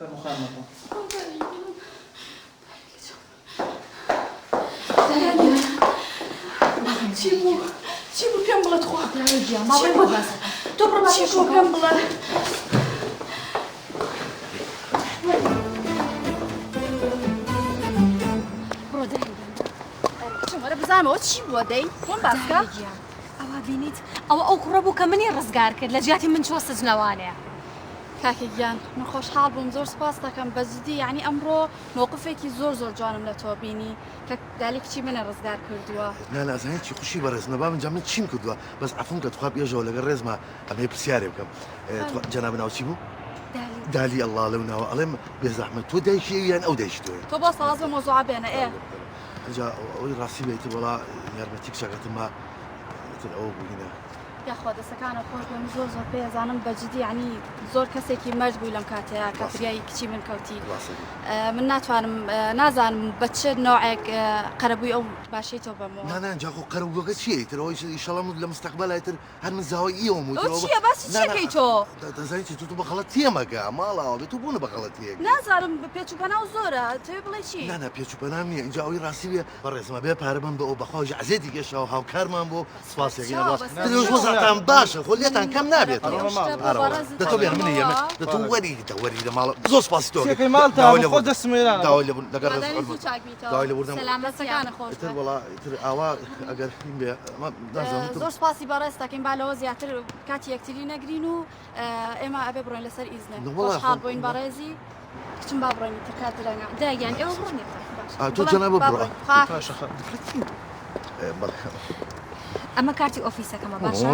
فمخانقة تجيبوا بيان بلا تخوا ما بغيت بس تبرم تجيبوا بيان بلا برو دهي شو مرة بزعمة وتجيبوا داي وين باسكا ئەوە بینیت ئەو کوڕە بوو کە منی ڕزگار کرد لە جیاتی من چوە سجنەوانەیە کاکەگیان من خۆشحاڵ بووم زۆر سپاس دەکەم بەجددی یعنی ئەمڕۆ مووقفێکی زۆر جوانم لە تۆ بینی کە دالی کچی منە ڕزگار کردووە لا زانیت چی خوشی بەڕێزمە با من جا من چیم کردووە بەس عەفوم کە توخوا بێژەوە لەگەڵ ڕێزمە ئەمێ پرسیارێ بکەم جەناب ناو چی بوو؟ دالی الله لەو ناوە ئەڵێم بێزەحمەت تۆ دایکیەوە یان ئەو دایکی تۆیە؟ تۆ بۆ سەڵاز بە مۆزوعە بێنە جا ئەوەی ڕاستی بێتی وەڵا یارمەتی کچەکەتم ما ئەوە بووینە یاخوا دەستەکانە خۆش بێم زۆر پێزانم بەجددی ینی زۆر کەسێکی مەرج بووی لەم کاتەیە کە فریایی کچی من کەوتی من ناتوانم نازانم بە چ نوعێک قەرەبووی ئەو باشەی تۆ بەمەوە نانجا خۆ قەرەبووەکە چیە تر ئەوەی ئیشەڵام لە مستەقبەلای تر هەر من زاوای ئیوەم ئەو چییە باسی چیەکەی تۆ دەزانیت تۆ بەخەڵەت تێمەگە ماڵاوە بێت و بوونە بەخەڵەتیەک نازانم پێچ و پەناو زۆرە توێ بڵێ چی نانە پێچ و پەنام نییە اینجا ئەوەی ڕاستی بێ بەڕێزمە بێ پارە بم بە ئەو بەخواژ عزێتی گەشتەوە هاوکارمان بۆ سپاسێکی نەباش وەزاتان باشە خۆ لێتان کەم نابێت دەتۆ بێن منی ئێمە دەتۆ وەری لە ماڵ زۆر سپاسی تۆ خۆ دەسمێران داوای لەگەڕ داوای لە بوردن سەلامەتەکانە خۆش تر وڵا تر ئاوا ئەگەر هین بێ زۆر سپاسی بەڕێز دەکەین با لەوە زیاتر کاتی یەکتری نەگرین و ئێمە ئەبێ بڕۆین لەسەر ئیزنە خۆشحاڵ بووین بەڕێزی کچم با بڕۆین تر کات درەنگە داگیان ئێوە بڕۆنێ تۆ جەنابە بڕۆ ئەمە کارتی ئۆفیسەکەمە باشە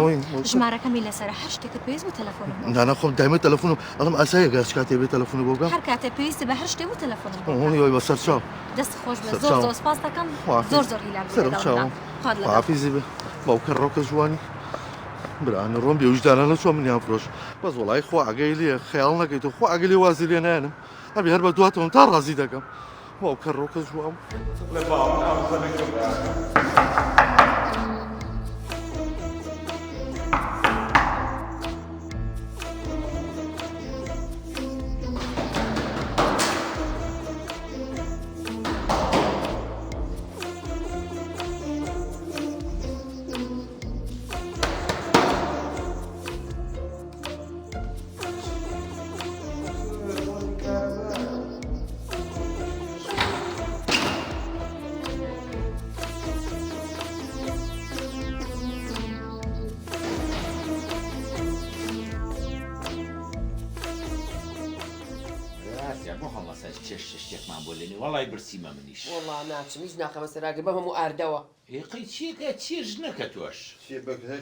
ژمارەکەمی لەسەر هەر شتێکت پێویست بوو تەلەفۆنم نانە خۆم دایمە تەلەفۆنم ئەڵم ئاسایە گەش کاتێ بێ تەلەفۆن بۆ بگەم هەر کاتێ پێویستە بە هەر شتێ بوو تەلەفۆنم هۆنی بەسەر چاو دەست خۆش بە زۆر سپاس دەکەم زۆر هیلا حافیزی بێ باوکە ڕۆکە جوانی برانە ڕۆم بێ وجدانە چۆ منیان فرۆش بەس وڵای خۆ ئەگەی لێ خەیاڵ نەکەیت و خۆ ئەگەلی وازی لێ نایەنم ئەبێ هەر بە دواتەوە تا ڕازی دەکەم باوکە ڕۆکە جوان شتێکمان بۆ لێنێ وەڵای برسیمە منیش وەڵا ناچم هیچ ناخەمە سەراگە بە هەموو ئاردەوە ئێقەی چیەکە چێژ نەکە تۆش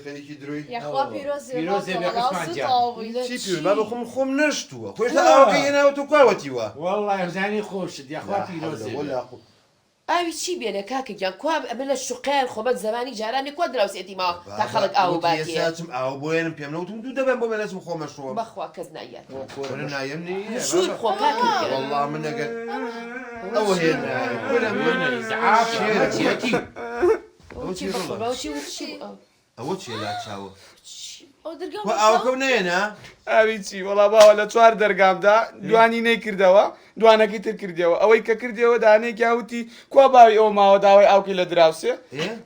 خەریکی دروی یاخوا پیرۆزێ بێ چی پیر با بە خۆم نەشتووە خۆش ئاوەکە هێناوە تو کاوەتیوە وەڵای زانی خۆشت یاخوا پیرۆزێ ئاوی چی بێنە کاکەگیان کووا ئەمە لە شوقیان خۆبەت زمانی جارانی کوا دراوسێتی ماوە تا خەڵک ئاو باکێچم ئاو بۆێنم پێم نەوتم دوو دەبێن بۆ بێنەچم خۆمەشەوە بەخوا کەس نایەت نایم نیە ژوور خۆ کاکەگیان وەڵا من ئەگەر ئەوە هێنا ئەوە چیە لا چاوە ئاوەکەم نێنا ئاوی چی وەڵا باوە لە چوار دەرگامدا دوانی نەیکردەوە دوانەکەی تر کردەوە ئەوەی کە کردەوە دانێکی هاوتی کوا باوی ئەو ماوە داوای ئاوکی لە دراوسێ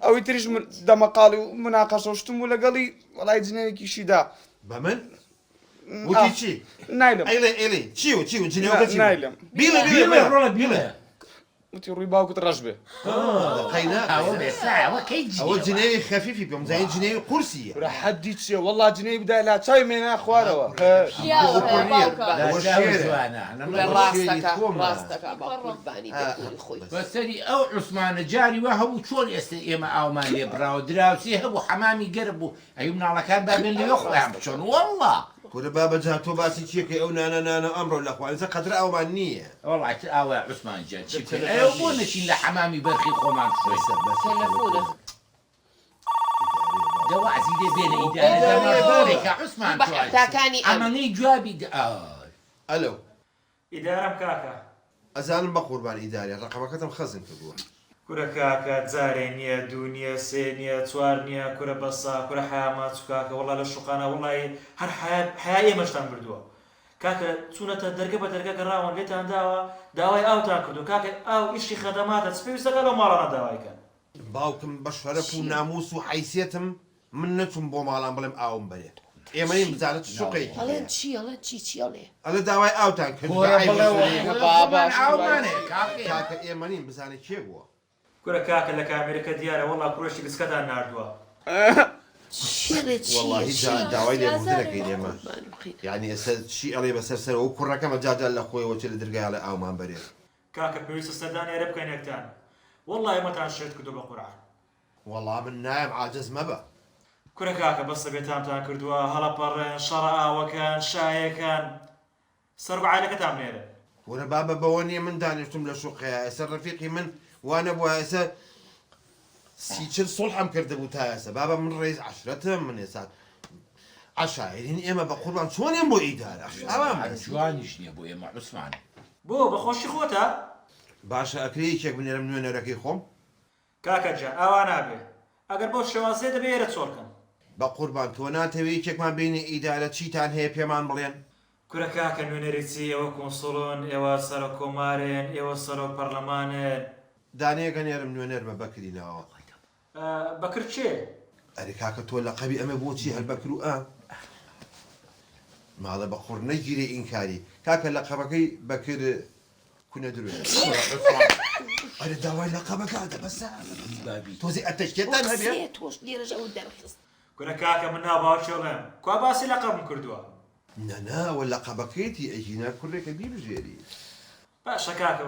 ئەوەی تریش دەمەقاڵی و مناقەشەشتم و لەگەڵی وەڵای جنێوێکیشیدا بە من وتی چی نایلم ئێڵێ چی جنێوەکە چی نایلم بیڵێ وتی ڕووی باوکت ڕەش بێ ئەوە جنێوی خەفیفی پێم زانین جنێوی قورسیە ورە حەدی چیە وەڵا جنێوی بدای لا چاوی مێنا خوارەوە بەسەری ئەو عوسمانە جاری وە هەبوو چۆن ئێستا ئێمە ئاومان لێ براوە دراوسی هەبوو حەمامی گەرم بوو ئەی مناڵەکان بابێن لەوێ خۆیان بچۆن وەڵا کورە بابەجا تۆ باسی چیەکەی ئەو نانە ئەمڕۆ لەخوانزە قەدر ئەومان نییە وەڵای تر ئاوە عوسمان جان چی ئەو بۆ نەچین لە حەمامی بەرخی خۆمان دەوازی دێ بێنە ئیدارەکە عوسمان ئەمەنەی جوابی ئەلۆ ئیدارەم کاکە ئەزانم بە قوربان ئیدارە ڕقەبەکەتم خەزم کردووە کورە کاکە جارێ نییە دوو نییە سێ نییە چوار نییە کورە بەسا کورە حیامات کاکە وڵا لە شوقانە وڵی هەر حیا ئێمەشتان بردووە کاکە چوونەتە دەرگە بە دەرگە گەڕاوە لێتان داوە داوای ئاوتان کردو کاکە ئاو ئیشی خەدەماتە پێویستەکە لەو ماڵانە داوایکە باوکم بە شەرەف و ناموس و حیسیەتم من نەچوم بۆ ماڵان بڵێم ئاوم بەرێ ئێمە نیم بزانێت شوقێکی ئەڵێن چی ئەڵێن چی ئەڵێ ئەلە داوای ئاوتان کرد کاکە ئێمە نیم بزانێت کێ بووە کورە کاکە لە کامێرەکە دیارە وەڵا کوڕۆشی گسکەتان ناردووە والله داوای لێبوردنەکەی ئێمە یعنی ئێستا چی ئەڵێ بەسەر سەر و کوڕەکەمە جاجال لە خۆیەوە چ لە دەرگایڵێ ئاومان بەرێ کاکە پێویستە سەردانی ئێرە بکەین یەکتان وەڵڵا ئێمەتان شێت کردو بە قورعان والله من نایم عاجز مەبە کورە کاکە بەستە بێتامتان کردووە هەڵەپەڕێن شەڕە ئاوەکان شایەکان سەربعالەکەتان نێرە وەرە بابە بەوە نییە من دانیشتم لە شوقەیە ئێستا ڕەفیقی من وانە بووە ئێستا سیچل سڵحم کرده بوو تا ئێستا بابە من ڕێز عەشرەتم من ئێستا عەشایرین ئێمە بە قوربان چۆنێن بۆ ئیدارە جوانیش نییە بۆ ئێمە عوسمان بۆ بەخۆشی خۆتە باشە ئەکرێ یەکێک بنێرم نوێنەرەکەی خۆم کاکە جان ئاوا نابێ ئەگەر بۆ شێوازێ دەبێ ئێرە چۆڵکەن بە قوربان تۆ ناتەوێت یەکێکمان بینی ئیدارە چیتان هەیە پێمان بڵێن کورە کاکە نوێنەری چی ئێوە کۆنسڵۆن ئێوە سەرۆک کۆمارێن ئێوە سەرۆک پەرلەمانێن دانەیەگە نێرم نوێنەر بە بەکرینەوە بەکرد چێ ئەرێ کاکە تۆ لە قەبی ئەمە بۆچی هەر بەکر و ئا ماڵە بە خوڕ نەگیرێ ئینکاری کاکە لە قەبەکەی بەکر کونە درێ ئەرێ داوای لە قەبەکە بەسە تۆزی ئەتەشکێتان هەبێ تۆش لێرەژەوە دەرخست کورە کاکە من ناباوچێڵێم کوا باسی لە قەبم کردووە نەناوە لە قەبەکەیتی ئەژینا کوڕێکە بیبژێری باشە کاکە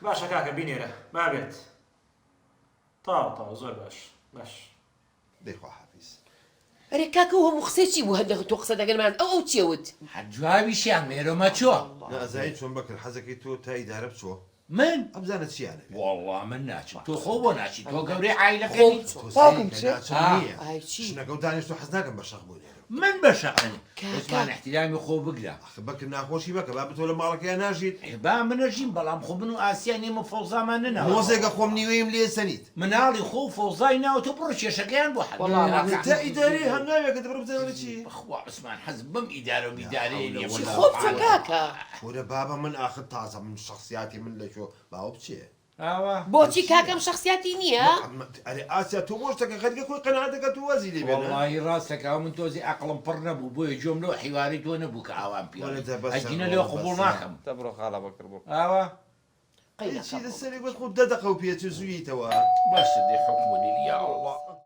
باشە کاکە بینێرە بابێت تاو زۆر باش دەیخوا حافیز ئەرێ کاکە و هەموو قسەی بوو هەندێک تۆ قسە دەگەنمان ئەو چێوت جوابیشیان مێرۆمە چۆ نازایی چۆن بەکرد حەزەکەی تۆ تا ئیدارە بچۆ من ئەبزانە چیانە والله من ناچم تۆ خۆ بۆ ناچی تۆ گەورەی عایلەکەی شنەکە و دانیشت و حەز ناکەم بە شەق بۆ نێرم من بەشەقن عوسمان احترامی خۆ بگرە بەکرد ناخۆشی بکە با بتۆ لە ماڵەکەیان ناژیت با منەژیم بەڵام خۆ من و ئاسیا نێمە فەوزامان نەناوە مۆزێکە خۆم نیوەیم لێ سەنیت مناڵی خۆ فەوزای ناوە تۆ بڕۆ کێشەکەیان بۆ تا ئیداری هەنگاوێکە دەبڕ بزانە چی بەخوا عوسمان حەز بم ئیدارە و بیدارەیە نییە خۆ بچە کاکە وەرە بابە من ئاخر تازە من شخصیاتی من لە شۆ باوە بچێ بۆچی کاکەم شخصیاتی نییە ئەرێ ئاسیا تۆ بۆ شتەکە خەریکە خۆی قەناعەتەکە تو وەزی لێ بێنە والله ڕاستەکە من تۆزی عەقڵم پڕ نەبوو بۆیە جۆم لەو حیواری تۆ نەبوو کە ئاوام پێ ئەجینە لێ قبوڵ ناکەم تەبڕۆ خاڵە بەکرد بۆ ئاوا چی لەسەرێک بەت خۆ دەدەقە و پێچ زوویتەوە باشە دێ حکم لله